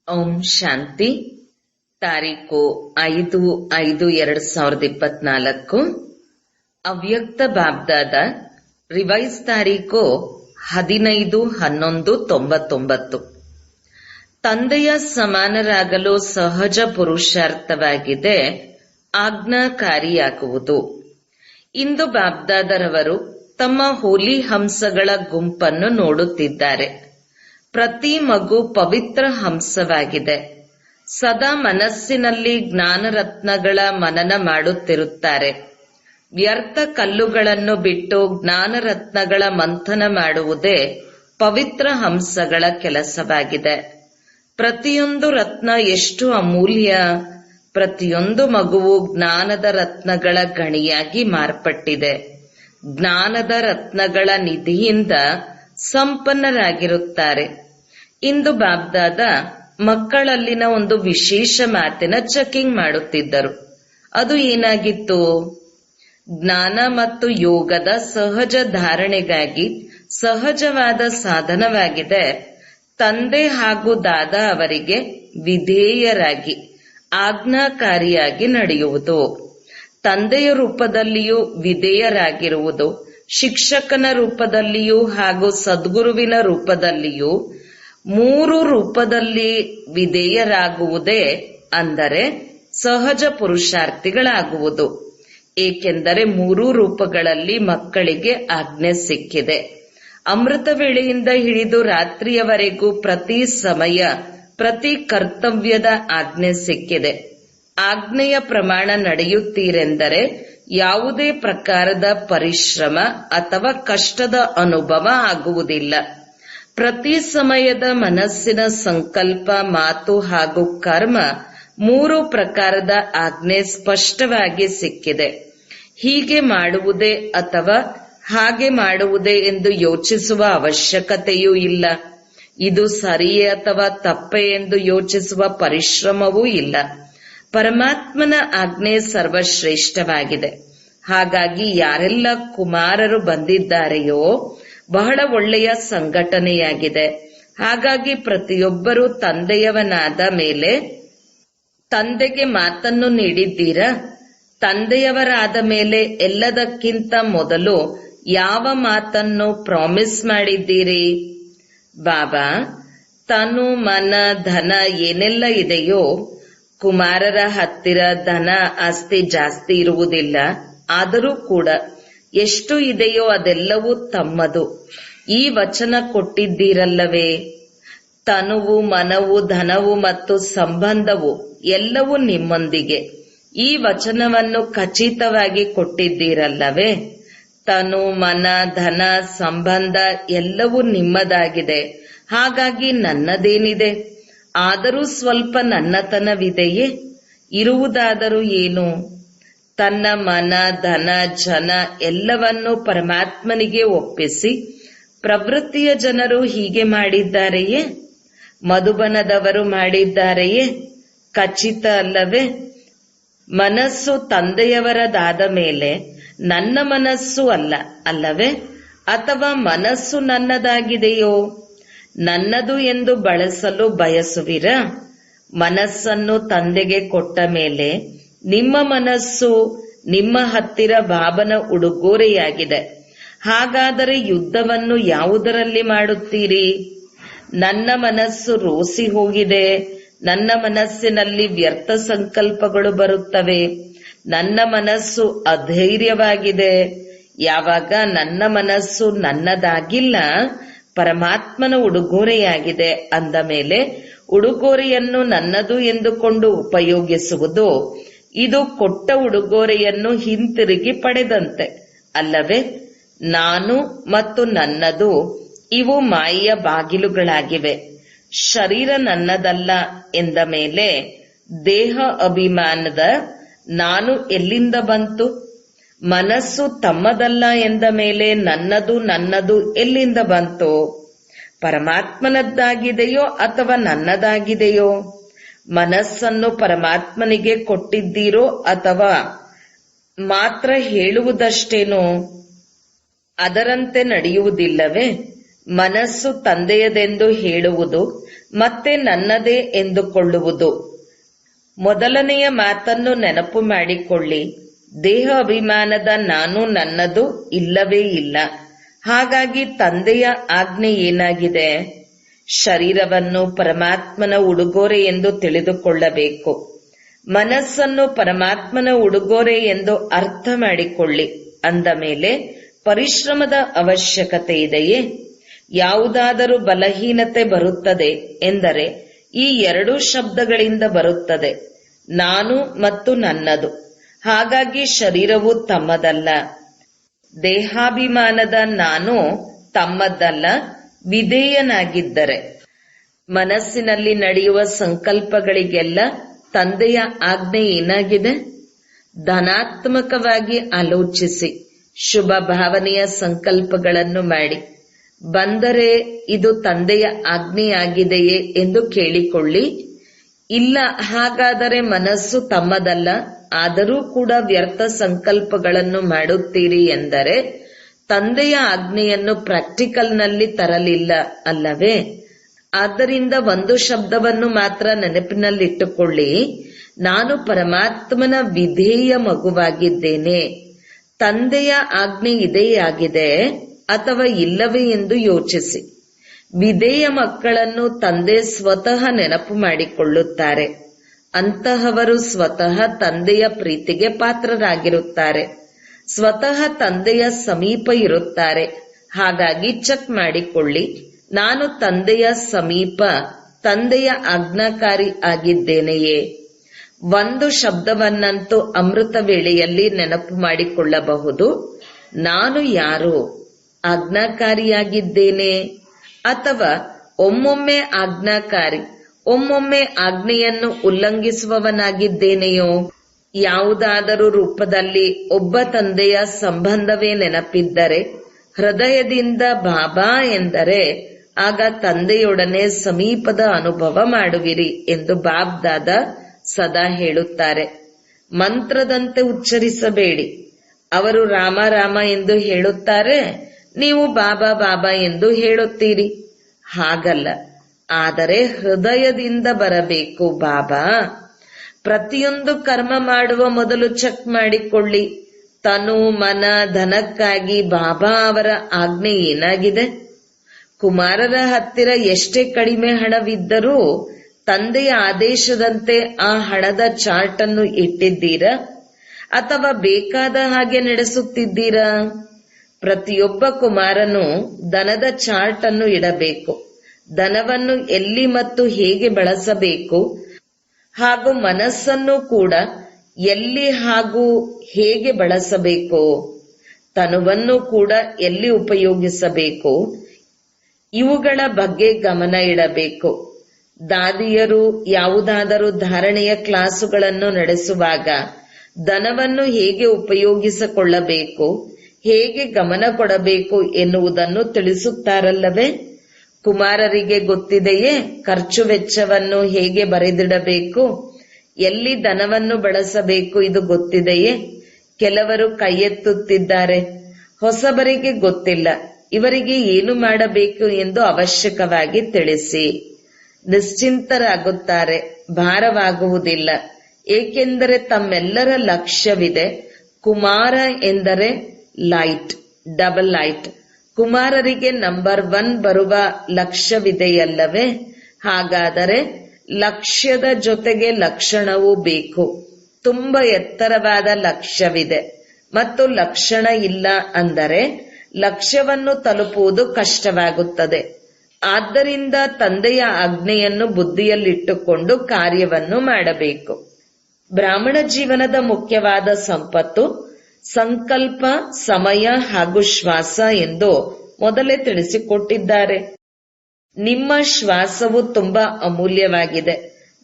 ಓಂ ಶಾಂತಿ. ತಾರೀಕು 5/5/2024. ಅವ್ಯಕ್ತ ಬಾಬ್ದಾದ. ರಿವೈಸ್ ತಾರೀಕು 15/11/99. ತಂದೆಯ ಸಮಾನರಾಗಲು ಸಹಜ ಪುರುಷಾರ್ಥವಾಗಿದೆ, ಆಜ್ಞಾಕಾರಿಯಾಗುವುದು. ಇಂದು ಬಾಬ್ದಾದರವರು ತಮ್ಮ ಹೋಲಿ ಹಂಸಗಳ ಗುಂಪನ್ನು ನೋಡುತ್ತಿದ್ದಾರೆ. ಪ್ರತಿ ಮಗು ಪವಿತ್ರ ಹಂಸವಾಗಿದೆ. ಸದಾ ಮನಸ್ಸಿನಲ್ಲಿ ಜ್ಞಾನರತ್ನಗಳ ಮನನ ಮಾಡುತ್ತಿರುತ್ತಾರೆ. ವ್ಯರ್ಥ ಕಲ್ಲುಗಳನ್ನು ಬಿಟ್ಟು ಜ್ಞಾನರತ್ನಗಳ ಮಂಥನ ಮಾಡುವುದೇ ಪವಿತ್ರ ಹಂಸಗಳ ಕೆಲಸವಾಗಿದೆ. ಪ್ರತಿಯೊಂದು ರತ್ನ ಎಷ್ಟು ಅಮೂಲ್ಯ. ಪ್ರತಿಯೊಂದು ಮಗುವು ಜ್ಞಾನದ ರತ್ನಗಳ ಗಣಿಯಾಗಿ ಮಾರ್ಪಟ್ಟಿದೆ. ಜ್ಞಾನದ ರತ್ನಗಳ ನಿಧಿಯಿಂದ ಸಂಪನ್ನರಾಗಿರುತ್ತಾರೆ. ಇಂದು ಬಾಬ್ದಾದ ಮಕ್ಕಳಲ್ಲಿನ ಒಂದು ವಿಶೇಷ ಮಾತಿನ ಚೆಕಿಂಗ್ ಮಾಡುತ್ತಿದ್ದರು. ಅದು ಏನಾಗಿತ್ತು? ಜ್ಞಾನ ಮತ್ತು ಯೋಗದ ಸಹಜ ಧಾರಣೆಗಾಗಿ ಸಹಜವಾದ ಸಾಧನವಾಗಿದೆ. ತಂದೆ ಹಾಗೂ ದಾದಾ ಅವರಿಗೆ ವಿಧೇಯರಾಗಿ ಆಜ್ಞಾಕಾರಿಯಾಗಿ ನಡೆಯುವುದು. ತಂದೆಯ ರೂಪದಲ್ಲಿಯೂ ವಿಧೇಯರಾಗಿರುವುದು, ಶಿಕ್ಷಕನ ರೂಪದಲ್ಲಿಯೂ ಹಾಗೂ ಸದ್ಗುರುವಿನ ರೂಪದಲ್ಲಿಯೂ, ಮೂರು ರೂಪದಲ್ಲಿ ವಿಧೇಯರಾಗುವುದೇ ಅಂದರೆ ಸಹಜ ಪುರುಷಾರ್ಥಿಗಳಾಗುವುದು. ಏಕೆಂದರೆ ಮೂರೂ ರೂಪಗಳಲ್ಲಿ ಮಕ್ಕಳಿಗೆ ಆಜ್ಞೆ ಸಿಕ್ಕಿದೆ. ಅಮೃತ ವೇಳೆಯಿಂದ ಹಿಡಿದು ರಾತ್ರಿಯವರೆಗೂ ಪ್ರತಿ ಸಮಯ ಪ್ರತಿ ಕರ್ತವ್ಯದ ಆಜ್ಞೆ ಸಿಕ್ಕಿದೆ. ಆಜ್ಞೆಯ ಪ್ರಮಾಣ ನಡೆಯುತ್ತೀರೆಂದರೆ ಯಾವುದೇ ಪ್ರಕಾರದ ಪರಿಶ್ರಮ ಅಥವಾ ಕಷ್ಟದ ಅನುಭವ ಆಗುವುದಿಲ್ಲ. ಪ್ರತಿ ಸಮಯದ ಮನಸ್ಸಿನ ಸಂಕಲ್ಪ, ಮಾತು ಹಾಗೂ ಕರ್ಮ ಮೂರು ಪ್ರಕಾರದ ಆಜ್ಞೆ ಸ್ಪಷ್ಟವಾಗಿ ಸಿಕ್ಕಿದೆ. ಹೀಗೆ ಮಾಡುವುದೇ ಅಥವಾ ಹಾಗೆ ಮಾಡುವುದೇ ಎಂದು ಯೋಚಿಸುವ ಅವಶ್ಯಕತೆಯೂ ಇಲ್ಲ. ಇದು ಸರಿಯೇ ಅಥವಾ ತಪ್ಪೇ ಎಂದು ಯೋಚಿಸುವ ಪರಿಶ್ರಮವೂ ಇಲ್ಲ. ಪರಮಾತ್ಮನ ಆಜ್ಞೆ ಸರ್ವಶ್ರೇಷ್ಠವಾಗಿದೆ. ಹಾಗಾಗಿ ಯಾರೆಲ್ಲ ಕುಮಾರರು ಬಂದಿದ್ದಾರೆಯೋ ಬಹಳ ಒಳ್ಳೆಯ ಸಂಘಟನೆಯಾಗಿದೆ. ಹಾಗಾಗಿ ಪ್ರತಿಯೊಬ್ಬರೂ ತಂದೆಯವನಾದ ಮೇಲೆ ತಂದೆಗೆ ಮಾತನ್ನು ನೀಡಿದ್ದೀರಾ? ತಂದೆಯವರಾದ ಮೇಲೆ ಎಲ್ಲದಕ್ಕಿಂತ ಮೊದಲು ಯಾವ ಮಾತನ್ನು ಪ್ರಾಮಿಸ್ ಮಾಡಿದ್ದೀರಿ? ಬಾಬಾ, ತನು ಮನ ಧನ ಏನೆಲ್ಲ ಇದೆಯೋ, ಕುಮಾರರ ಹತ್ತಿರ ಧನ ಆಸ್ತಿ ಜಾಸ್ತಿ ಇರುವುದಿಲ್ಲ. ಆದರೂ ಕೂಡ ಎಷ್ಟು ಇದೆಯೋ ಅದೆಲ್ಲವೂ ತಮ್ಮದು. ಈ ವಚನ ಕೊಟ್ಟಿದ್ದೀರಲ್ಲವೇ? ತನುವು, ಮನವು, ಧನವು ಮತ್ತು ಸಂಬಂಧವು ಎಲ್ಲವೂ ನಿಮ್ಮೊಂದಿಗೆ. ಈ ವಚನವನ್ನು ಖಚಿತವಾಗಿ ಕೊಟ್ಟಿದ್ದೀರಲ್ಲವೇ? ತನು, ಮನ, ಧನ, ಸಂಬಂಧ ಎಲ್ಲವೂ ನಿಮ್ಮದಾಗಿದೆ. ಹಾಗಾಗಿ ನನ್ನದೇನಿದೆ? ಆದರೂ ಸ್ವಲ್ಪ ನನ್ನತನವಿದೆಯೇ? ಇರುವುದಾದರೂ ಏನು? ತನ್ನ ಮನ, ಧನ, ಜನ ಎಲ್ಲವನ್ನೂ ಪರಮಾತ್ಮನಿಗೆ ಒಪ್ಪಿಸಿ ಪ್ರವೃತ್ತಿಯ ಜನರು ಹೀಗೆ ಮಾಡಿದ್ದಾರೆಯೇ? ಮಧುಬನದವರು ಮಾಡಿದ್ದಾರೆಯೇ? ಖಚಿತ ಅಲ್ಲವೇ? ಮನಸ್ಸು ತಂದೆಯವರದಾದ ಮೇಲೆ ನನ್ನ ಮನಸ್ಸು ಅಲ್ಲ ಅಲ್ಲವೇ? ಅಥವಾ ಮನಸ್ಸು ನನ್ನದಾಗಿದೆಯೋ? ನನ್ನದು ಎಂದು ಬಳಸಲು ಬಯಸುವಿರಾ? ಮನಸ್ಸನ್ನು ತಂದೆಗೆ ಕೊಟ್ಟ ಮೇಲೆ ನಿಮ್ಮ ಮನಸ್ಸು ನಿಮ್ಮ ಹತ್ತಿರ ಬಾಬನ ಉಡುಗೊರೆಯಾಗಿದೆ. ಹಾಗಾದರೆ ಯುದ್ಧವನ್ನು ಯಾವುದರಲ್ಲಿ ಮಾಡುತ್ತೀರಿ? ನನ್ನ ಮನಸ್ಸು ರೋಸಿ ಹೋಗಿದೆ. ನನ್ನ ಮನಸ್ಸಿನಲ್ಲಿ ವ್ಯರ್ಥ ಸಂಕಲ್ಪಗಳು ಬರುತ್ತವೆ. ನನ್ನ ಮನಸ್ಸು ಅಧೈರ್ಯವಾಗಿದೆ. ಯಾವಾಗ ನನ್ನ ಮನಸ್ಸು ನನ್ನದಾಗಿಲ್ಲ, ಪರಮಾತ್ಮನ ಉಡುಗೊರೆಯಾಗಿದೆ ಅಂದ ಮೇಲೆ ಉಡುಗೊರೆಯನ್ನು ನನ್ನದು ಎಂದುಕೊಂಡು ಉಪಯೋಗಿಸುವುದು ಇದು ಕೊಟ್ಟ ಉಡುಗೊರೆಯನ್ನು ಹಿಂತಿರುಗಿ ಪಡೆದಂತೆ ಅಲ್ಲವೇ? ನಾನು ಮತ್ತು ನನ್ನದು ಇವು ಮಾಯೆಯ ಬಾಗಿಲುಗಳಾಗಿವೆ. ಶರೀರ ನನ್ನದಲ್ಲ ಎಂದ ಮೇಲೆ ದೇಹ ಅಭಿಮಾನದ ನಾನು ಎಲ್ಲಿಂದ ಬಂತು? ಮನಸ್ಸು ತಮ್ಮದಲ್ಲ ಎಂದ ಮೇಲೆ ನನ್ನದು ನನ್ನದು ಎಲ್ಲಿಂದ ಬಂತು? ಪರಮಾತ್ಮನದ್ದಾಗಿದೆಯೋ ಅಥವಾ ನನ್ನದಾಗಿದೆಯೋ? ಮನಸ್ಸನ್ನು ಪರಮಾತ್ಮನಿಗೆ ಕೊಟ್ಟಿದ್ದೀರೋ ಅಥವಾ ಮಾತ್ರ ಹೇಳುವುದಷ್ಟೇನೋ? ಅದರಂತೆ ನಡೆಯುವುದಿಲ್ಲವೇ? ಮನಸ್ಸು ತಂದೆಯದೆಂದು ಹೇಳುವುದು ಮತ್ತೆ ನನ್ನದೇ ಎಂದುಕೊಳ್ಳುವುದು. ಮೊದಲನೆಯ ಮಾತನ್ನು ನೆನಪು ಮಾಡಿಕೊಳ್ಳಿ. ದೇಹ ಅಭಿಮಾನದ ನಾನು ನನ್ನದು ಇಲ್ಲವೇ ಇಲ್ಲ. ಹಾಗಾಗಿ ತಂದೆಯ ಆಜ್ಞೆ ಏನಾಗಿದೆ? ಶರೀರವನ್ನು ಪರಮಾತ್ಮನ ಉಡುಗೊರೆ ಎಂದು ತಿಳಿದುಕೊಳ್ಳಬೇಕು. ಮನಸ್ಸನ್ನು ಪರಮಾತ್ಮನ ಉಡುಗೊರೆ ಎಂದು ಅರ್ಥ ಮಾಡಿಕೊಳ್ಳಿ. ಅಂದ ಮೇಲೆ ಪರಿಶ್ರಮದ ಅವಶ್ಯಕತೆ ಇದೆಯೇ? ಯಾವುದಾದರೂ ಬಲಹೀನತೆ ಬರುತ್ತದೆ ಎಂದರೆ ಈ ಎರಡೂ ಶಬ್ದಗಳಿಂದ ಬರುತ್ತದೆ, ನಾನು ಮತ್ತು ನನ್ನದು. ಹಾಗಾಗಿ ಶರೀರವು ತಮ್ಮದಲ್ಲ. ದೇಹಾಭಿಮಾನದ ನಾನು ತಮ್ಮದಲ್ಲ, ವಿಧೇಯನಾಗಿದ್ದರೆ. ಮನಸ್ಸಿನಲ್ಲಿ ನಡೆಯುವ ಸಂಕಲ್ಪಗಳಿಗೆಲ್ಲ ತಂದೆಯ ಆಜ್ಞೆ ಏನಾಗಿದೆ? ಧನಾತ್ಮಕವಾಗಿ ಆಲೋಚಿಸಿ ಶುಭ ಭಾವನೆಯ ಸಂಕಲ್ಪಗಳನ್ನು ಮಾಡಿ. ಬಂದರೆ ಇದು ತಂದೆಯ ಆಜ್ಞೆಯಾಗಿದೆಯೇ ಎಂದು ಕೇಳಿಕೊಳ್ಳಿ. ಇಲ್ಲ, ಹಾಗಾದರೆ ಮನಸ್ಸು ತಮ್ಮದಲ್ಲ, ಆದರೂ ಕೂಡ ವ್ಯರ್ಥ ಸಂಕಲ್ಪಗಳನ್ನು ಮಾಡುತ್ತೀರಿ ಎಂದರೆ ತಂದೆಯ ಆಜ್ಞೆಯನ್ನು ಪ್ರಾಕ್ಟಿಕಲ್ನಲ್ಲಿ ತರಲಿಲ್ಲ ಅಲ್ಲವೇ? ಆದ್ದರಿಂದ ಒಂದು ಶಬ್ದವನ್ನು ಮಾತ್ರ ನೆನಪಿನಲ್ಲಿಟ್ಟುಕೊಳ್ಳಿ, ನಾನು ಪರಮಾತ್ಮನ ವಿಧೇಯ ಮಗುವಾಗಿದ್ದೇನೆ. ತಂದೆಯ ಆಜ್ಞೆ ಇದೇ ಆಗಿದೆ ಅಥವಾ ಇಲ್ಲವೇ ಎಂದು ಯೋಚಿಸಿ. ವಿಧೇಯ ಮಕ್ಕಳನ್ನು ತಂದೆ ಸ್ವತಃ ನೆನಪು ಮಾಡಿಕೊಳ್ಳುತ್ತಾರೆ. ಅಂತಹವರು ಸ್ವತಃ ತಂದೆಯ ಪ್ರೀತಿಗೆ ಪಾತ್ರರಾಗಿರುತ್ತಾರೆ. ಸ್ವತಃ ತಂದೆಯ ಸಮೀಪ ಇರುತ್ತಾರೆ. ಹಾಗಾಗಿ ಚೆಕ್ ಮಾಡಿಕೊಳ್ಳಿ, ನಾನು ತಂದೆಯ ಸಮೀಪ, ತಂದೆಯ ಆಜ್ಞಾಕಾರಿ ಆಗಿದ್ದೇನೆಯೇ? ಒಂದು ಶಬ್ದವನ್ನಂತೂ ಅಮೃತ ವೇಳೆಯಲ್ಲಿ ನೆನಪು ಮಾಡಿಕೊಳ್ಳಬಹುದು. ನಾನು ಯಾರು? ಆಜ್ಞಾಕಾರಿಯಾಗಿದ್ದೇನೆ ಅಥವಾ ಒಮ್ಮೊಮ್ಮೆ ಆಜ್ಞಾಕಾರಿ, ಒಮ್ಮೊಮ್ಮೆ ಆಜ್ಞೆಯನ್ನು ಉಲ್ಲಂಘಿಸುವವನಾಗಿದ್ದೇನೆಯೋ? ಯಾವುದಾದರೂ ರೂಪದಲ್ಲಿ ಒಬ್ಬ ತಂದೆಯ ಸಂಬಂಧವೇ ನೆನಪಿದ್ದರೆ, ಹೃದಯದಿಂದ ಬಾಬಾ ಎಂದರೆ ಆಗ ತಂದೆಯೊಡನೆ ಸಮೀಪದ ಅನುಭವ ಮಾಡುವಿರಿ ಎಂದು ಬಾಬ್ ದಾದಾ ಸದಾ ಹೇಳುತ್ತಾರೆ. ಮಂತ್ರದಂತೆ ಉಚ್ಚರಿಸಬೇಡಿ. ಅವರು ರಾಮ ರಾಮ ಎಂದು ಹೇಳುತ್ತಾರೆ, ನೀವು ಬಾಬಾ ಬಾಬಾ ಎಂದು ಹೇಳುತ್ತೀರಿ. ಹಾಗಲ್ಲ, ಆದರೆ ಹೃದಯದಿಂದ ಬರಬೇಕು ಬಾಬಾ. ಪ್ರತಿಯೊಂದು ಕರ್ಮ ಮಾಡುವ ಮೊದಲು ಚೆಕ್ ಮಾಡಿಕೊಳ್ಳಿ, ತನು ಮನ ಧನಕ್ಕಾಗಿ ಬಾಬಾ ಅವರ ಆಜ್ಞೆ ಏನಾಗಿದೆ? ಕುಮಾರರ ಹತ್ತಿರ ಎಷ್ಟೇ ಕಡಿಮೆ ಹಣವಿದ್ದರೂ ತಂದೆಯ ಆದೇಶದಂತೆ ಆ ಹಣದ ಚಾರ್ಟ್ ಅನ್ನು ಇಟ್ಟಿದ್ದೀರಾ ಅಥವಾ ಬೇಕಾದ ಹಾಗೆ ನಡೆಸುತ್ತಿದ್ದೀರಾ? ಪ್ರತಿಯೊಬ್ಬ ಕುಮಾರನು ದನದ ಚಾರ್ಟ್ ಅನ್ನು ಇಡಬೇಕು. ಧನವನ್ನು ಎಲ್ಲಿ ಮತ್ತು ಹೇಗೆ ಬಳಸಬೇಕು ಹಾಗೂ ಮನಸ್ಸನ್ನು ಕೂಡ ಎಲ್ಲಿ ಹಾಗೂ ಹೇಗೆ ಬಳಸಬೇಕು, ತನುವನ್ನು ಕೂಡ ಎಲ್ಲಿ ಉಪಯೋಗಿಸಬೇಕು, ಇವುಗಳ ಬಗ್ಗೆ ಗಮನ ಇಡಬೇಕು. ದಾದಿಯರು ಯಾವುದಾದರೂ ಧಾರಣೆಯ ಕ್ಲಾಸುಗಳನ್ನು ನಡೆಸುವಾಗ ಧನವನ್ನು ಹೇಗೆ ಉಪಯೋಗಿಸಿಕೊಳ್ಳಬೇಕು, ಹೇಗೆ ಗಮನ ಕೊಡಬೇಕು ಎನ್ನುವುದನ್ನು ತಿಳಿಸುತ್ತಾರಲ್ಲವೇ? ಕುಮಾರರಿಗೆ ಗೊತ್ತಿದೆಯೇ ಖರ್ಚು ವೆಚ್ಚವನ್ನು ಹೇಗೆ ಬರೆದಿಡಬೇಕು, ಎಲ್ಲಿ ಧನವನ್ನು ಬಳಸಬೇಕು ಇದು ಗೊತ್ತಿದೆಯೇ? ಕೆಲವರು ಕೈ ಎತ್ತುತ್ತಿದ್ದಾರೆ. ಹೊಸಬರಿಗೆ ಗೊತ್ತಿಲ್ಲ. ಇವರಿಗೆ ಏನು ಮಾಡಬೇಕು ಎಂದು ಅವಶ್ಯಕವಾಗಿ ತಿಳಿಸಿ. ನಿಶ್ಚಿಂತರಾಗುತ್ತಾರೆ, ಭಾರವಾಗುವುದಿಲ್ಲ. ಏಕೆಂದರೆ ತಮ್ಮೆಲ್ಲರ ಲಕ್ಷ್ಯವಿದೆ. ಕುಮಾರ ಎಂದರೆ ಲೈಟ್, ಡಬಲ್ ಲೈಟ್. ಕುಮಾರರಿಗೆ ನಂಬರ್ 1 ಬರುವ ಲಕ್ಷ್ಯವಿದೆಯಲ್ಲವೇ? ಹಾಗಾದರೆ ಲಕ್ಷ್ಯದ ಜೊತೆಗೆ ಲಕ್ಷಣವೂ ಬೇಕು. ತುಂಬ ಎತ್ತರವಾದ ಲಕ್ಷ್ಯವಿದೆ ಮತ್ತು ಲಕ್ಷಣ ಇಲ್ಲ ಅಂದರೆ ಲಕ್ಷ್ಯವನ್ನು ತಲುಪುವುದು ಕಷ್ಟವಾಗುತ್ತದೆ. ಆದ್ದರಿಂದ ತಂದೆಯ ಆಜ್ಞೆಯನ್ನು ಬುದ್ಧಿಯಲ್ಲಿಟ್ಟುಕೊಂಡು ಕಾರ್ಯವನ್ನು ಮಾಡಬೇಕು. ಬ್ರಾಹ್ಮಣ ಜೀವನದ ಮುಖ್ಯವಾದ ಸಂಪತ್ತು ಸಂಕಲ್ಪ, ಸಮಯ ಹಾಗೂ ಶ್ವಾಸ ಎಂದು ಮೊದಲೇ ತಿಳಿಸಿಕೊಟ್ಟಿದ್ದಾರೆ. ನಿಮ್ಮ ಶ್ವಾಸವು ತುಂಬಾ ಅಮೂಲ್ಯವಾಗಿದೆ.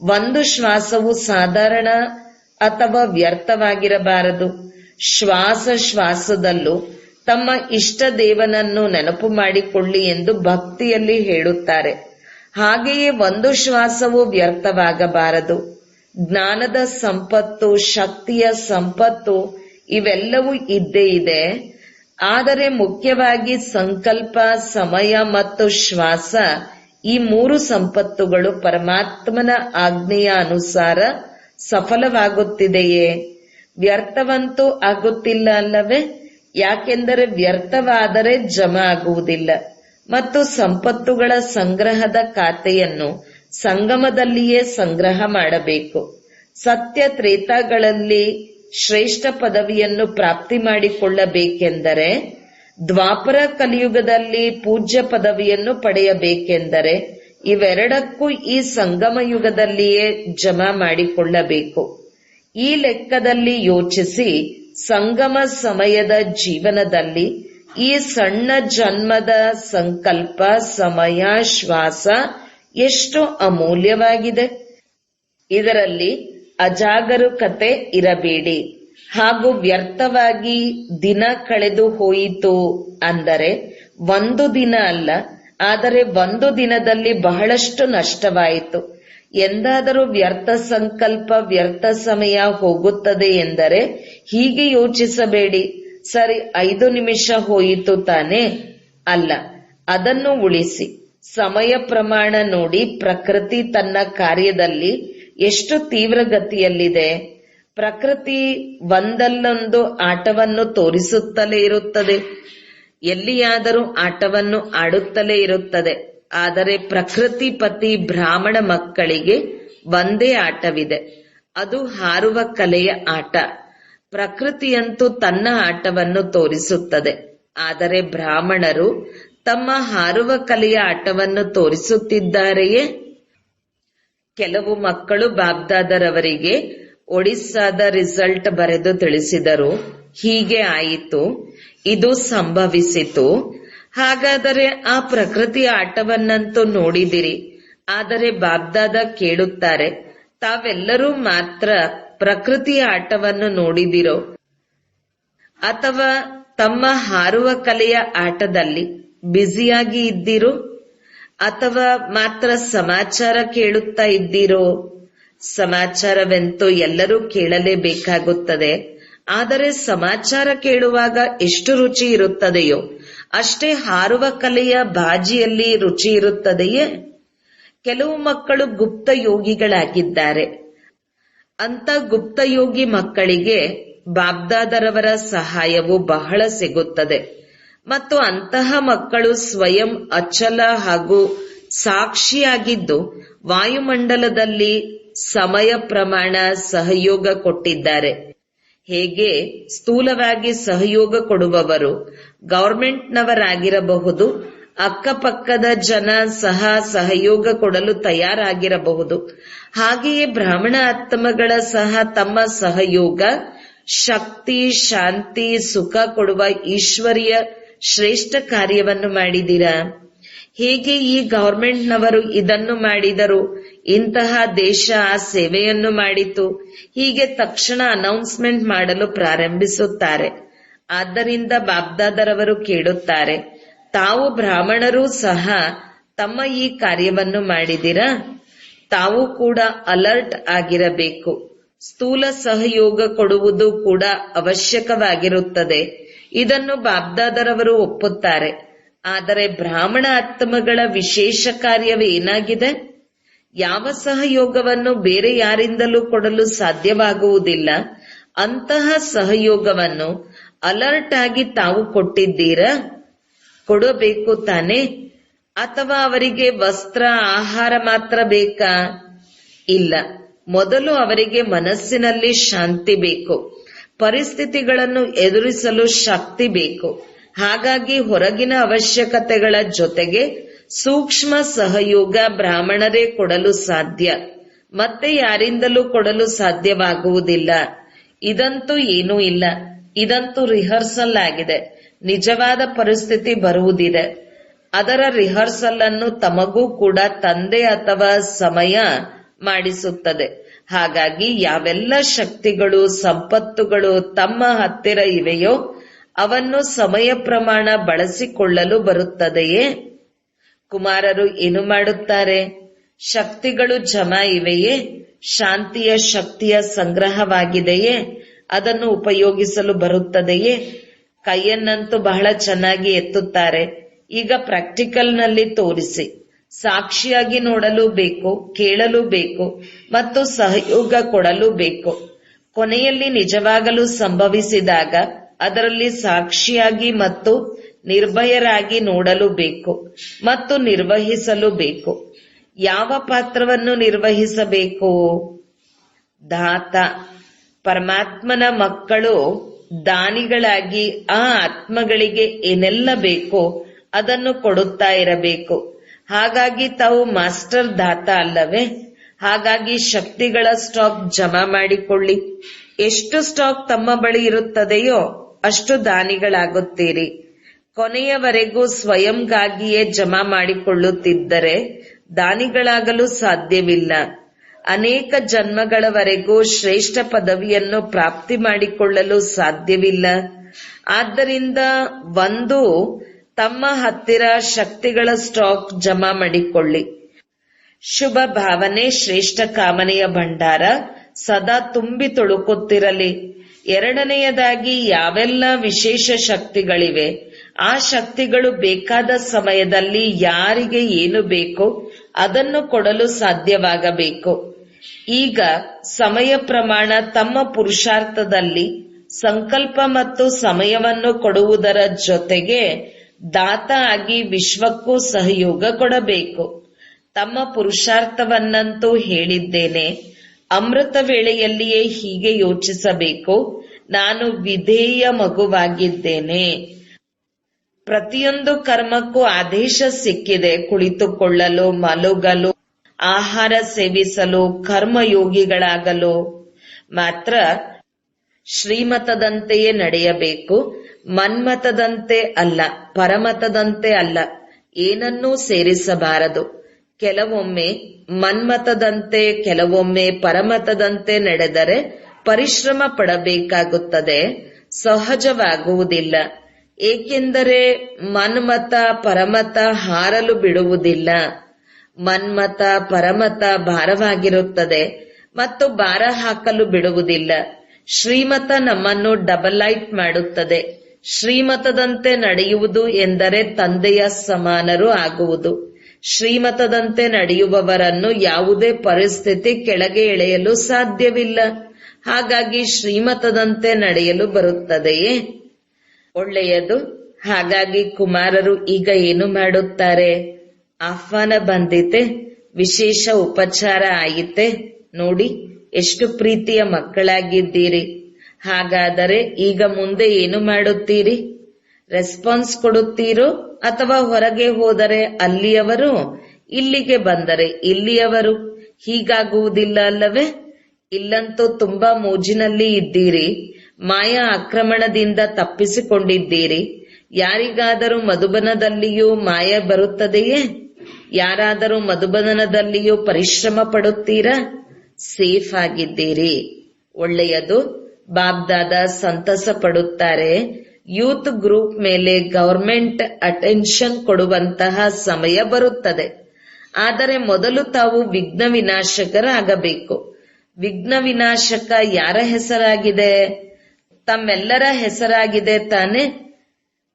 ಒಂದು ಶ್ವಾಸವು ಸಾಧಾರಣ ಅಥವಾ ವ್ಯರ್ಥವಾಗಿರಬಾರದು. ಶ್ವಾಸದಲ್ಲೂ ತಮ್ಮ ಇಷ್ಟ ದೇವನನ್ನು ನೆನಪು ಮಾಡಿಕೊಳ್ಳಿ ಎಂದು ಭಕ್ತಿಯಲ್ಲಿ ಹೇಳುತ್ತಾರೆ. ಹಾಗೆಯೇ ಒಂದು ಶ್ವಾಸವು ವ್ಯರ್ಥವಾಗಬಾರದು. ಜ್ಞಾನದ ಸಂಪತ್ತು, ಶಕ್ತಿಯ ಸಂಪತ್ತು ಇವೆಲ್ಲವೂ ಇದ್ದೇ ಇದೆ. ಆದರೆ ಮುಖ್ಯವಾಗಿ ಸಂಕಲ್ಪ, ಸಮಯ ಮತ್ತು ಶ್ವಾಸ ಈ 3 ಸಂಪತ್ತುಗಳು ಪರಮಾತ್ಮನ ಆಜ್ಞೆಯ ಅನುಸಾರ ಸಫಲವಾಗುತ್ತಿದೆಯೇ? ವ್ಯರ್ಥವಂತೂ ಆಗುತ್ತಿಲ್ಲ ಅಲ್ಲವೇ? ಯಾಕೆಂದರೆ ವ್ಯರ್ಥವಾದರೆ ಜಮಾ ಆಗುವುದಿಲ್ಲ ಮತ್ತು ಸಂಪತ್ತುಗಳ ಸಂಗ್ರಹದ ಖಾತೆಯನ್ನು ಸಂಗಮದಲ್ಲಿಯೇ ಸಂಗ್ರಹ ಮಾಡಬೇಕು. ಸತ್ಯ ತ್ರೇತಾಗಳಲ್ಲಿ ಶ್ರೇಷ್ಠ ಪದವಿಯನ್ನು ಪ್ರಾಪ್ತಿ ಮಾಡಿಕೊಳ್ಳಬೇಕೆಂದರೆ, ದ್ವಾಪರ ಕಲಿಯುಗದಲ್ಲಿ ಪೂಜ್ಯ ಪದವಿಯನ್ನು ಪಡೆಯಬೇಕೆಂದರೆ ಇವೆರಡಕ್ಕೂ ಈ ಸಂಗಮ ಯುಗದಲ್ಲಿಯೇ ಜಮಾ ಮಾಡಿಕೊಳ್ಳಬೇಕು. ಈ ಲೆಕ್ಕದಲ್ಲಿ ಯೋಚಿಸಿ, ಸಂಗಮ ಸಮಯದ ಜೀವನದಲ್ಲಿ ಈ ಸಣ್ಣ ಜನ್ಮದ ಸಂಕಲ್ಪ, ಸಮಯ, ಶ್ವಾಸ ಎಷ್ಟು ಅಮೂಲ್ಯವಾಗಿದೆ. ಇದರಲ್ಲಿ ಅಜಾಗರೂಕತೆ ಇರಬೇಡಿ. ಹಾಗೂ ವ್ಯರ್ಥವಾಗಿ ದಿನ ಕಳೆದು ಹೋಯಿತು ಅಂದರೆ 1 ದಿನ ಅಲ್ಲ, ಆದರೆ 1 ದಿನದಲ್ಲಿ ಬಹಳಷ್ಟು ನಷ್ಟವಾಯಿತು. ಎಂದಾದರೂ ವ್ಯರ್ಥ ಸಂಕಲ್ಪ, ವ್ಯರ್ಥ ಸಮಯ ಹೋಗುತ್ತದೆ ಎಂದರೆ ಹೀಗೆ ಯೋಚಿಸಬೇಡಿ, ಸರಿ 5 ನಿಮಿಷ ಹೋಯಿತು ತಾನೇ? ಅಲ್ಲ, ಅದನ್ನು ಉಳಿಸಿ. ಸಮಯ ಪ್ರಮಾಣ ನೋಡಿ ಪ್ರಕೃತಿ ತನ್ನ ಕಾರ್ಯದಲ್ಲಿ ಎಷ್ಟು ತೀವ್ರಗತಿಯಲ್ಲಿದೆ. ಪ್ರಕೃತಿ ಒಂದಲ್ಲೊಂದು ಆಟವನ್ನು ತೋರಿಸುತ್ತಲೇ ಇರುತ್ತದೆ, ಎಲ್ಲಿಯಾದರೂ ಆಟವನ್ನು ಆಡುತ್ತಲೇ ಇರುತ್ತದೆ. ಆದರೆ ಪ್ರಕೃತಿ ಪತಿ ಬ್ರಾಹ್ಮಣ ಮಕ್ಕಳಿಗೆ ಒಂದೇ ಆಟವಿದೆ, ಅದು ಹಾರುವ ಕಲೆಯ ಆಟ. ಪ್ರಕೃತಿಯಂತೂ ತನ್ನ ಆಟವನ್ನು ತೋರಿಸುತ್ತದೆ, ಆದರೆ ಬ್ರಾಹ್ಮಣರು ತಮ್ಮ ಹಾರುವ ಕಲೆಯ ಆಟವನ್ನು ತೋರಿಸುತ್ತಿದ್ದಾರೆಯೇ? ಕೆಲವು ಮಕ್ಕಳು ಬಾಬ್ದಾದರವರಿಗೆ ಒಡಿಸ್ಸಾದ ರಿಸಲ್ಟ್ ಬರೆದು ತಿಳಿಸಿದರು. ಹೀಗೆ ಆಯಿತು, ಇದು ಸಂಭವಿಸಿತು. ಹಾಗಾದರೆ ಆ ಪ್ರಕೃತಿಯ ಆಟವನ್ನಂತೂ ನೋಡಿದಿರಿ. ಆದರೆ ಬಾಬ್ದಾದ ಕೇಳುತ್ತಾರೆ, ತಾವೆಲ್ಲರೂ ಮಾತ್ರ ಪ್ರಕೃತಿಯ ಆಟವನ್ನು ನೋಡಿದಿರೋ ಅಥವಾ ತಮ್ಮ ಹಾರುವ ಕಲೆಯ ಆಟದಲ್ಲಿ ಬ್ಯುಸಿಯಾಗಿ ಇದ್ದೀರೋ ಅಥವಾ ಮಾತ್ರ ಸಮಾಚಾರ ಕೇಳುತ್ತಾ ಇದ್ದೀರೋ? ಸಮಾಚಾರವೆಂತೂ ಎಲ್ಲರೂ ಕೇಳಲೇಬೇಕಾಗುತ್ತದೆ. ಆದರೆ ಸಮಾಚಾರ ಕೇಳುವಾಗ ಎಷ್ಟು ರುಚಿ ಇರುತ್ತದೆಯೋ ಅಷ್ಟೇ ಹಾರುವ ಕಲೆಯ ಬಾಜಿಯಲ್ಲಿ ರುಚಿ ಇರುತ್ತದೆಯೇ? ಕೆಲವು ಮಕ್ಕಳು ಗುಪ್ತ ಯೋಗಿಗಳಾಗಿದ್ದಾರೆ. ಅಂತ ಗುಪ್ತಯೋಗಿ ಮಕ್ಕಳಿಗೆ ಬಾಬ್ದಾದರವರ ಸಹಾಯವು ಬಹಳ ಸಿಗುತ್ತದೆ ಮತ್ತು ಅಂತಹ ಮಕ್ಕಳು ಸ್ವಯಂ ಅಚಲ ಹಾಗೂ ಸಾಕ್ಷಿಯಾಗಿದ್ದು ವಾಯುಮಂಡಲದಲ್ಲಿ ಸಮಯ ಪ್ರಮಾಣ ಸಹಯೋಗ ಕೊಟ್ಟಿದ್ದಾರೆ. ಹೇಗೆ ಸ್ಥೂಲವಾಗಿ ಸಹಯೋಗ ಕೊಡುವವರು ಗವರ್ಮೆಂಟ್ನವರಾಗಿರಬಹುದು, ಅಕ್ಕಪಕ್ಕದ ಜನ ಸಹ ಸಹಯೋಗ ಕೊಡಲು ತಯಾರಾಗಿರಬಹುದು. ಹಾಗೆಯೇ ಬ್ರಾಹ್ಮಣ ಆತ್ಮಗಳ ಸಹ ತಮ್ಮ ಸಹಯೋಗ, ಶಕ್ತಿ, ಶಾಂತಿ, ಸುಖ ಕೊಡುವ ಈಶ್ವರಿಯ ಶ್ರೇಷ್ಠ ಕಾರ್ಯವನ್ನು ಮಾಡಿದಿರಾ? ಹೇಗೆ ಈ ಗವರ್ಮೆಂಟ್ನವರು ಇದನ್ನು ಮಾಡಿದರು, ಇಂತಹ ದೇಶ ಆ ಸೇವೆಯನ್ನು ಮಾಡಿತು, ಹೀಗೆ ತಕ್ಷಣ ಅನೌನ್ಸ್ಮೆಂಟ್ ಮಾಡಲು ಪ್ರಾರಂಭಿಸುತ್ತಾರೆ. ಆದ್ದರಿಂದ ಬಾಬ್ದಾದರವರು ಕೇಳುತ್ತಾರೆ, ತಾವು ಬ್ರಾಹ್ಮಣರೂ ಸಹ ತಮ್ಮ ಈ ಕಾರ್ಯವನ್ನು ಮಾಡಿದಿರಾ? ತಾವು ಕೂಡ ಅಲರ್ಟ್ ಆಗಿರಬೇಕು. ಸ್ಥೂಲ ಸಹಯೋಗ ಕೊಡುವುದು ಕೂಡ ಅವಶ್ಯಕವಾಗಿರುತ್ತದೆ. ಇದನ್ನು ಬಾಬ್ದಾದರವರು ಒಪ್ಪುತ್ತಾರೆ. ಆದರೆ ಬ್ರಾಹ್ಮಣ ಆತ್ಮಗಳ ವಿಶೇಷ ಕಾರ್ಯವೇನಾಗಿದೆ? ಯಾವ ಸಹಯೋಗವನ್ನು ಬೇರೆ ಯಾರಿಂದಲೂ ಕೊಡಲು ಸಾಧ್ಯವಾಗುವುದಿಲ್ಲ. ಅಂತಹ ಸಹಯೋಗವನ್ನು ಅಲರ್ಟ್ ಆಗಿ ತಾವು ಕೊಟ್ಟಿದ್ದೀರಾ? ಕೊಡಬೇಕು ತಾನೇ? ಅಥವಾ ಅವರಿಗೆ ವಸ್ತ್ರ, ಆಹಾರ ಮಾತ್ರ ಬೇಕಾ? ಇಲ್ಲ, ಮೊದಲು ಅವರಿಗೆ ಮನಸ್ಸಿನಲ್ಲಿ ಶಾಂತಿ ಬೇಕು, ಪರಿಸ್ಥಿತಿಗಳನ್ನು ಎದುರಿಸಲು ಶಕ್ತಿ ಬೇಕು. ಹಾಗಾಗಿ ಹೊರಗಿನ ಅವಶ್ಯಕತೆಗಳ ಜೊತೆಗೆ ಸೂಕ್ಷ್ಮ ಸಹಯೋಗ ಬ್ರಾಹ್ಮಣರೇ ಕೊಡಲು ಸಾಧ್ಯ, ಮತ್ತೆ ಯಾರಿಂದಲೂ ಕೊಡಲು ಸಾಧ್ಯವಾಗುವುದಿಲ್ಲ. ಇದಂತೂ ಏನೂ ಇಲ್ಲ, ಇದಂತೂ ರಿಹರ್ಸಲ್ ಆಗಿದೆ. ನಿಜವಾದ ಪರಿಸ್ಥಿತಿ ಬರುವುದಿದೆ. ಅದರ ರಿಹರ್ಸಲ್ ಅನ್ನು ತಮಗೂ ಕೂಡ ತಂದೆ ಅಥವಾ ಸಮಯ ಮಾಡಿಸುತ್ತದೆ. ಹಾಗಾಗಿ ಯಾವೆಲ್ಲ ಶಕ್ತಿಗಳು, ಸಂಪತ್ತುಗಳು ತಮ್ಮ ಹತ್ತಿರ ಇವೆಯೋ ಅವನ್ನು ಸಮಯ ಪ್ರಮಾಣ ಬಳಸಿಕೊಳ್ಳಲು ಬರುತ್ತದೆಯೇ? ಕುಮಾರರು ಏನು ಮಾಡುತ್ತಾರೆ? ಶಕ್ತಿಗಳು ಜಮಾ ಇವೆಯೇ? ಶಾಂತಿಯ ಶಕ್ತಿಯ ಸಂಗ್ರಹವಾಗಿದೆಯೇ? ಅದನ್ನು ಉಪಯೋಗಿಸಲು ಬರುತ್ತದೆಯೇ? ಕೈಯನ್ನಂತೂ ಬಹಳ ಚೆನ್ನಾಗಿ ಎತ್ತುತ್ತಾರೆ. ಈಗ ಪ್ರಾಕ್ಟಿಕಲ್ ನಲ್ಲಿ ತೋರಿಸಿ. ಸಾಕ್ಷಿಯಾಗಿ ನೋಡಲು ಬೇಕು, ಕೇಳಲು ಬೇಕು ಮತ್ತು ಸಹಯೋಗ ಕೊಡಲು ಬೇಕು. ಕೊನೆಯಲ್ಲಿ ನಿಜವಾಗಲೂ ಸಂಭವಿಸಿದಾಗ ಅದರಲ್ಲಿ ಸಾಕ್ಷಿಯಾಗಿ ಮತ್ತು ನಿರ್ಭಯರಾಗಿ ನೋಡಲು ಬೇಕು ಮತ್ತು ನಿರ್ವಹಿಸಲು ಬೇಕು. ಯಾವ ಪಾತ್ರವನ್ನು ನಿರ್ವಹಿಸಬೇಕು? ದಾತ. ಪರಮಾತ್ಮನ ಮಕ್ಕಳು ದಾನಿಗಳಾಗಿ ಆ ಆತ್ಮಗಳಿಗೆ ಏನೆಲ್ಲ ಬೇಕೋ ಅದನ್ನು ಕೊಡುತ್ತಾ ಇರಬೇಕು. ಹಾಗಾಗಿ ತಾವು ಮಾಸ್ಟರ್ ದಾತ ಅಲ್ಲವೇ? ಹಾಗಾಗಿ ಶಕ್ತಿಗಳ ಸ್ಟಾಕ್ ಜಮಾ ಮಾಡಿಕೊಳ್ಳಿ. ಎಷ್ಟು ಸ್ಟಾಕ್ ತಮ್ಮ ಬಳಿ ಇರುತ್ತದೆಯೋ ಅಷ್ಟು ದಾನಿಗಳಾಗುತ್ತೀರಿ. ಕೊನೆಯವರೆಗೂ ಸ್ವಯಂಗಾಗಿಯೇ ಜಮಾ ಮಾಡಿಕೊಳ್ಳುತ್ತಿದ್ದರೆ ದಾನಿಗಳಾಗಲು ಸಾಧ್ಯವಿಲ್ಲ. ಅನೇಕ ಜನ್ಮಗಳವರೆಗೂ ಶ್ರೇಷ್ಠ ಪದವಿಯನ್ನು ಪ್ರಾಪ್ತಿ ಮಾಡಿಕೊಳ್ಳಲು ಸಾಧ್ಯವಿಲ್ಲ. ಆದ್ದರಿಂದ ಒಂದು ತಮ್ಮ ಹತ್ತಿರ ಶಕ್ತಿಗಳ ಸ್ಟಾಕ್ ಜಮಾ ಮಾಡಿಕೊಳ್ಳಿ. ಶುಭ ಭಾವನೆ, ಶ್ರೇಷ್ಠ ಕಾಮನೆಯ ಭಂಡಾರ ಸದಾ ತುಂಬಿ ತುಳುಕುತ್ತಿರಲಿ. ಎರಡನೆಯದಾಗಿ ಯಾವೆಲ್ಲ ವಿಶೇಷ ಶಕ್ತಿಗಳಿವೆ ಆ ಶಕ್ತಿಗಳು ಬೇಕಾದ ಸಮಯದಲ್ಲಿ ಯಾರಿಗೆ ಏನು ಬೇಕೋ ಅದನ್ನು ಕೊಡಲು ಸಾಧ್ಯವಾಗಬೇಕು. ಈಗ ಸಮಯ ಪ್ರಮಾಣ ತಮ್ಮ ಪುರುಷಾರ್ಥದಲ್ಲಿ ಸಂಕಲ್ಪ ಮತ್ತು ಸಮಯವನ್ನು ಕೊಡುವುದರ ಜೊತೆಗೆ ದಾತ ಆಗಿ ವಿಶ್ವಕ್ಕೂ ಸಹಯೋಗ ಕೊಡಬೇಕು. ತಮ್ಮ ಪುರುಷಾರ್ಥವನ್ನಂತೂ ಹೇಳಿದ್ದೇನೆ. ಅಮೃತ ವೇಳೆಯಲ್ಲಿಯೇ ಹೀಗೆ ಯೋಚಿಸಬೇಕು, ನಾನು ವಿಧೇಯ ಮಗುವಾಗಿದ್ದೇನೆ. ಪ್ರತಿಯೊಂದು ಕರ್ಮಕ್ಕೂ ಆದೇಶ ಸಿಕ್ಕಿದೆ. ಕುಳಿತುಕೊಳ್ಳಲು, ಮಲಗಲು, ಆಹಾರ ಸೇವಿಸಲು, ಕರ್ಮಯೋಗಿಗಳಾಗಲು. ಮಾತ್ರ ಶ್ರೀಮತದಂತೆಯೇ ನಡೆಯಬೇಕು, ಮನ್ಮತದಂತೆ ಅಲ್ಲ, ಪರಮತದಂತೆ ಅಲ್ಲ. ಏನನ್ನೂ ಸೇರಿಸಬಾರದು. ಕೆಲವೊಮ್ಮೆ ಮನ್ಮತದಂತೆ, ಕೆಲವೊಮ್ಮೆ ಪರಮತದಂತೆ ನಡೆದರೆ ಪರಿಶ್ರಮ ಪಡಬೇಕಾಗುತ್ತದೆ, ಸಹಜವಾಗುವುದಿಲ್ಲ. ಏಕೆಂದರೆ ಮನ್ಮತ ಪರಮತ ಹಾರಲು ಬಿಡುವುದಿಲ್ಲ. ಮನ್ಮತ ಪರಮತ ಭಾರವಾಗಿರುತ್ತದೆ ಮತ್ತು ಭಾರ ಹಾಕಲು ಬಿಡುವುದಿಲ್ಲ. ಶ್ರೀಮತ ನಮ್ಮನ್ನು ಡಬಲೈಟ್ ಮಾಡುತ್ತದೆ. ಶ್ರೀಮತದಂತೆ ನಡೆಯುವುದು ಎಂದರೆ ತಂದೆಯ ಸಮಾನರು ಆಗುವುದು. ಶ್ರೀಮತದಂತೆ ನಡೆಯುವವರನ್ನು ಯಾವುದೇ ಪರಿಸ್ಥಿತಿ ಕೆಳಗೆ ಎಳೆಯಲು ಸಾಧ್ಯವಿಲ್ಲ. ಹಾಗಾಗಿ ಶ್ರೀಮತದಂತೆ ನಡೆಯಲು ಬರುತ್ತದೆಯೇ? ಒಳ್ಳೆಯದು. ಹಾಗಾಗಿ ಕುಮಾರರು ಈಗ ಏನು ಮಾಡುತ್ತಾರೆ? ಆಹ್ವಾನ ಬಂದಿತೆ, ವಿಶೇಷ ಉಪಚಾರ ಆಯಿತೆ. ನೋಡಿ ಎಷ್ಟು ಪ್ರೀತಿಯ ಮಕ್ಕಳಾಗಿದ್ದೀರಿ. ಹಾಗಾದರೆ ಈಗ ಮುಂದೆ ಏನು ಮಾಡುತ್ತೀರಿ? ರೆಸ್ಪಾನ್ಸ್ ಕೊಡುತ್ತೀರೋ ಅಥವಾ ಹೊರಗೆ ಹೋದರೆ ಅಲ್ಲಿಯವರು, ಇಲ್ಲಿಗೆ ಬಂದರೆ ಇಲ್ಲಿಯವರು? ಹೀಗಾಗುವುದಿಲ್ಲ ಅಲ್ಲವೇ? ಇಲ್ಲಂತೂ ತುಂಬಾ ಮೋಜಿನಲ್ಲಿ ಇದ್ದೀರಿ. ಮಾಯಾ ಆಕ್ರಮಣದಿಂದ ತಪ್ಪಿಸಿಕೊಂಡಿದ್ದೀರಿ. ಯಾರಿಗಾದರೂ ಮಧುಬನದಲ್ಲಿಯೂ ಮಾಯ ಬರುತ್ತದೆಯೇ? ಯಾರಾದರೂ ಮಧುಬನದಲ್ಲಿಯೂ ಪರಿಶ್ರಮ ಪಡುತ್ತೀರಾ? ಸೇಫ್ ಆಗಿದ್ದೀರಿ. ಒಳ್ಳೆಯದು. ಬಾಬ್ದಾದ ಸಂತಸ ಪಡುತ್ತಾರೆ. ಯೂತ್ ಗ್ರೂಪ್ ಮೇಲೆ ಗವರ್ಮೆಂಟ್ ಅಟೆನ್ಷನ್ ಕೊಡುವಂತಹ ಸಮಯ ಬರುತ್ತದೆ. ಆದರೆ ಮೊದಲು ತಾವು ವಿಘ್ನ ವಿನಾಶಕರಾಗಬೇಕು. ವಿಘ್ನ ವಿನಾಶಕ ಯಾರ ಹೆಸರಾಗಿದೆ? ತಮ್ಮೆಲ್ಲರ ಹೆಸರಾಗಿದೆ ತಾನೆ.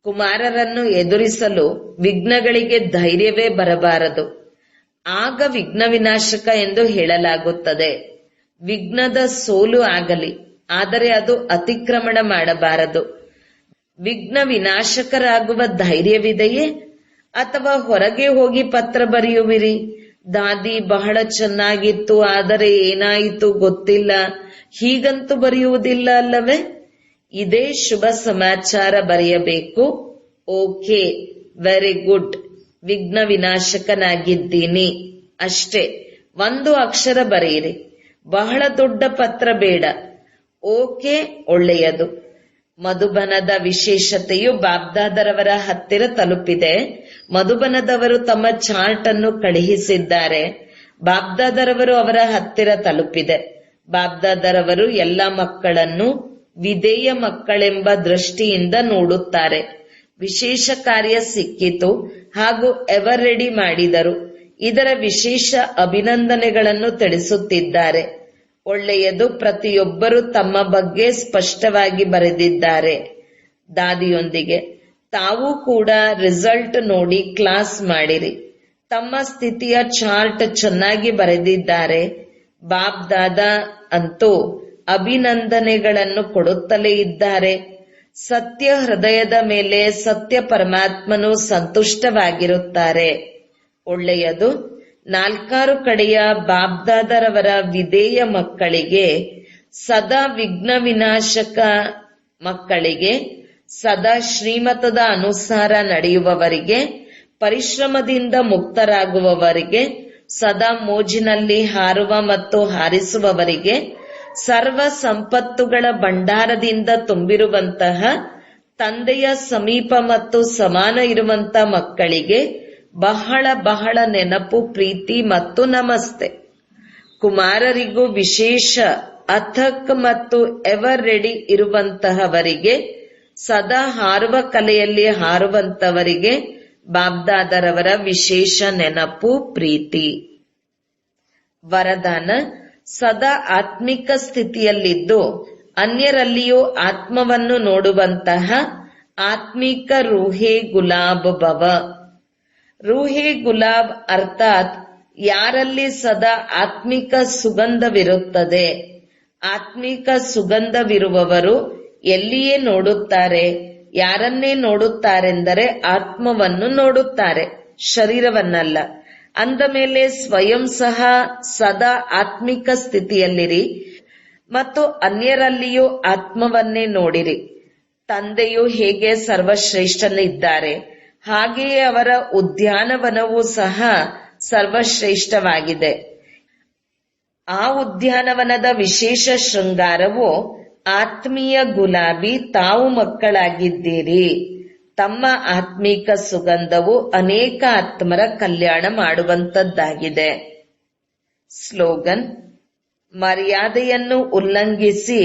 ಕುಮಾರರನ್ನು ಎದುರಿಸಲು ವಿಘ್ನಗಳಿಗೆ ಧೈರ್ಯವೇ ಬರಬಾರದು. ಆಗ ವಿಘ್ನ ವಿನಾಶಕ ಎಂದು ಹೇಳಲಾಗುತ್ತದೆ. ವಿಘ್ನದ ಸೋಲು ಆಗಲಿ, ಆದರೆ ಅದು ಅತಿಕ್ರಮಣ ಮಾಡಬಾರದು. ವಿಘ್ನ ವಿನಾಶಕರಾಗುವ ಧೈರ್ಯವಿದೆಯೇ? ಅಥವಾ ಹೊರಗೆ ಹೋಗಿ ಪತ್ರ ಬರೆಯುವಿರಿ? ದಾದಿ ಬಹಳ ಚೆನ್ನಾಗಿತ್ತು, ಆದರೆ ಏನಾಯಿತು ಗೊತ್ತಿಲ್ಲ, ಹೀಗಂತೂ ಬರೆಯುವುದಿಲ್ಲ ಅಲ್ಲವೇ? ಇದೇ ಶುಭ ಸಮಾಚಾರ ಬರೆಯಬೇಕು. ಓಕೆ, ವೆರಿ ಗುಡ್, ವಿಘ್ನ ವಿನಾಶಕನಾಗಿದ್ದೀನಿ ಅಷ್ಟೇ. ಒಂದು ಅಕ್ಷರ ಬರೆಯಿರಿ. ಬಹಳ ದೊಡ್ಡ ಪತ್ರ ಬೇಡ. ಓಕೆ, ಒಳ್ಳೆಯದು. ಮಧುಬನದ ವಿಶೇಷತೆಯು ಬಾಬ್ದಾದರವರ ಹತ್ತಿರ ತಲುಪಿದೆ. ಮಧುಬನದವರು ತಮ್ಮ ಚಾರ್ಟ್ ಅನ್ನು ಕಳುಹಿಸಿದ್ದಾರೆ. ಬಾಬ್ದಾದರವರು ಅವರ ಹತ್ತಿರ ತಲುಪಿದೆ. ಬಾಬ್ದಾದರವರು ಎಲ್ಲ ಮಕ್ಕಳನ್ನು ವಿಧೇಯ ಮಕ್ಕಳೆಂಬ ದೃಷ್ಟಿಯಿಂದ ನೋಡುತ್ತಾರೆ. ವಿಶೇಷ ಕಾರ್ಯ ಸಿಕ್ಕಿತು ಹಾಗೂ ಎವರ್ ರೆಡಿ ಮಾಡಿದರು. ಇದರ ವಿಶೇಷ ಅಭಿನಂದನೆಗಳನ್ನು ತಿಳಿಸುತ್ತಿದ್ದಾರೆ. ಒಳ್ಳೆಯದು. ಪ್ರತಿಯೊಬ್ಬರು ತಮ್ಮ ಬಗ್ಗೆ ಸ್ಪಷ್ಟವಾಗಿ ಬರೆದಿದ್ದಾರೆ. ದಾದಿಯೊಂದಿಗೆ ತಾವು ಕೂಡ ರಿಸಲ್ಟ್ ನೋಡಿ ಕ್ಲಾಸ್ ಮಾಡಿರಿ. ತಮ್ಮ ಸ್ಥಿತಿಯ ಚಾರ್ಟ್ ಚೆನ್ನಾಗಿ ಬರೆದಿದ್ದಾರೆ. ಬಾಬ್ ದಾದಾ ಅಂತೂ ಅಭಿನಂದನೆಗಳನ್ನು ಕೊಡುತ್ತಲೇ ಇದ್ದಾರೆ. ಸತ್ಯ ಹೃದಯದ ಮೇಲೆ ಸತ್ಯ ಪರಮಾತ್ಮನು ಸಂತುಷ್ಟವಾಗಿರುತ್ತಾರೆ. ಒಳ್ಳೆಯದು. 4 ಕಡೆಯ ಬಾಬ್ದಾದರವರ ವಿಧೇಯ ಮಕ್ಕಳಿಗೆ, ಸದಾ ವಿಘ್ನ ವಿನಾಶಕ ಮಕ್ಕಳಿಗೆ, ಸದಾ ಶ್ರೀಮತದ ಅನುಸಾರ ನಡೆಯುವವರಿಗೆ, ಪರಿಶ್ರಮದಿಂದ ಮುಕ್ತರಾಗುವವರಿಗೆ, ಸದಾ ಮೋಜಿನಲ್ಲಿ ಹಾರುವ ಮತ್ತು ಹಾರಿಸುವವರಿಗೆ, ಸರ್ವ ಸಂಪತ್ತುಗಳ ಭಂಡಾರದಿಂದ ತುಂಬಿರುವಂತಹ ತಂದೆಯ ಸಮೀಪ ಮತ್ತು ಸಮಾನ ಇರುವಂತ ಮಕ್ಕಳಿಗೆ ಬಹಳ ಬಹಳ ನೆನಪು, ಪ್ರೀತಿ ಮತ್ತು ನಮಸ್ತೆ. ಕುಮಾರರಿಗೂ ವಿಶೇಷ ಅಥಕ್ ಮತ್ತು ಎವರ್ ರೆಡಿ ಇರುವಂತಹವರಿಗೆ, ಸದಾ ಹಾರುವ ಕಲೆಯಲ್ಲಿ ಹಾರುವಂತವರಿಗೆ ಬಾಬ್ದಾದರವರ ವಿಶೇಷ ನೆನಪು, ಪ್ರೀತಿ. ವರದಾನ: ಸದಾ ಆತ್ಮಿಕ ಸ್ಥಿತಿಯಲ್ಲಿದ್ದು ಅನ್ಯರಲ್ಲಿಯೂ ಆತ್ಮವನ್ನು ನೋಡುವಂತಹ ಆತ್ಮಿಕ ರೂಹೇ ಗುಲಾಬ್ ಭವ. ರೂಹೇ ಗುಲಾಬ್ ಅರ್ಥಾತ್ ಯಾರಲ್ಲಿ ಸದಾ ಆತ್ಮಿಕ ಸುಗಂಧವಿರುತ್ತದೆ. ಆತ್ಮಿಕ ಸುಗಂಧವಿರುವವರು ಎಲ್ಲಿಯೇ ನೋಡುತ್ತಾರೆ, ಯಾರನ್ನೇ ನೋಡುತ್ತಾರೆಂದರೆ ಆತ್ಮವನ್ನು ನೋಡುತ್ತಾರೆ, ಶರೀರವನ್ನಲ್ಲ. ಅಂದ ಮೇಲೆ ಸ್ವಯಂ ಸಹ ಸದಾ ಆತ್ಮಿಕ ಸ್ಥಿತಿಯಲ್ಲಿರಿ ಮತ್ತು ಅನ್ಯರಲ್ಲಿಯೂ ಆತ್ಮವನ್ನೇ ನೋಡಿರಿ. ತಂದೆಯು ಹೇಗೆ ಸರ್ವಶ್ರೇಷ್ಠನಿದ್ದಾರೆ ಹಾಗೆಯೇ ಅವರ ಉದ್ಯಾನವನವೂ ಸಹ ಸರ್ವಶ್ರೇಷ್ಠವಾಗಿದೆ. ಆ ಉದ್ಯಾನವನದ ವಿಶೇಷ ಶೃಂಗಾರವು ಆತ್ಮೀಯ ಗುಲಾಬಿ ತಾವು ಮಕ್ಕಳಾಗಿದ್ದೀರಿ. ತಮ್ಮ ಆತ್ಮೀಕ ಸುಗಂಧವು ಅನೇಕ ಆತ್ಮರ ಕಲ್ಯಾಣ ಮಾಡುವಂತದ್ದಾಗಿದೆ. ಸ್ಲೋಗನ್: ಮರ್ಯಾದೆಯನ್ನು ಉಲ್ಲಂಘಿಸಿ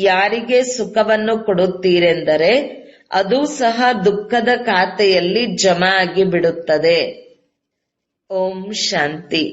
ಯಾರಿಗೆ ಸುಖವನ್ನು ಕೊಡುತ್ತೀರೆಂದರೆ ಅದು ಸಹ ದುಃಖದ ಖಾತೆಯಲ್ಲಿ ಜಮಾ ಆಗಿ ಬಿಡುತ್ತದೆ. ಓಂ ಶಾಂತಿ.